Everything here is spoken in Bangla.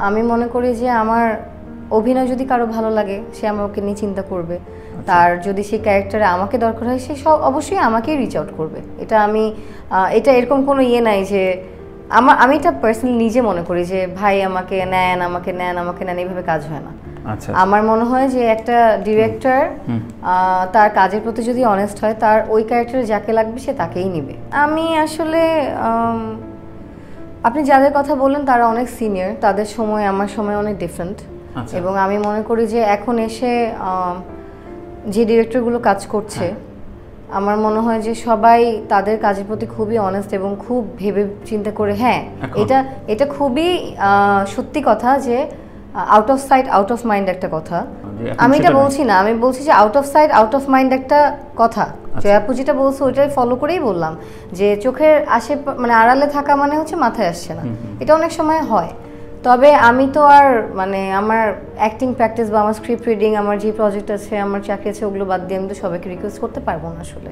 আমি মনে করি যে আমার অভিনয় যদি কারো ভালো লাগে সে আমাকে নিয়ে চিন্তা করবে, তার যদি সেই ক্যারেক্টারে আমাকে দরকার হয় সে সব অবশ্যই আমাকেই রিচ আউট করবে। এটা এরকম কোনো ইয়ে নাই যে আমি এটা পার্সোনালি নিজে মনে করি যে ভাই আমাকে নেন এইভাবে কাজ হয় না। আমার মনে হয় যে একটা ডিরেক্টর তার কাজের প্রতি যদি অনেস্ট হয়, তার ওই ক্যারেক্টারে যাকে লাগবে সে তাকেই নিবে। আমি আসলে আপনি যাদের কথা বললেন তারা অনেক সিনিয়র, তাদের সময় আমার সময় অনেক ডিফারেন্ট, এবং আমি মনে করি যে এখন এসে যে ডিরেক্টরগুলো কাজ করছে আমার মনে হয় যে সবাই তাদের কাজের প্রতি খুবই অনেস্ট এবং খুব ভেবে চিন্তা করে। হ্যাঁ, এটা খুবই সত্যি কথা যে out of sight out of mind একটা কথা। আমি এটা বলছি না, আমি বলছি যে out of sight out of mind একটা কথা। জয়াপু যেটা বলছে ওইটাই ফলো করেই বললাম যে চোখের মানে আড়ালে থাকা মানে হচ্ছে মাথায় আসছে না, এটা অনেক সময় হয়। তবে আমি তো আর মানে আমার অ্যাক্টিং প্র্যাকটিস বা আমার স্ক্রিপ্ট রিডিং, আমার যে প্রজেক্ট আছে, আমার চাকরি আছে, ওগুলো বাদ দিয়ে আমি তো সবাইকে রিকোয়েস্ট করতে পারবো না আসলে।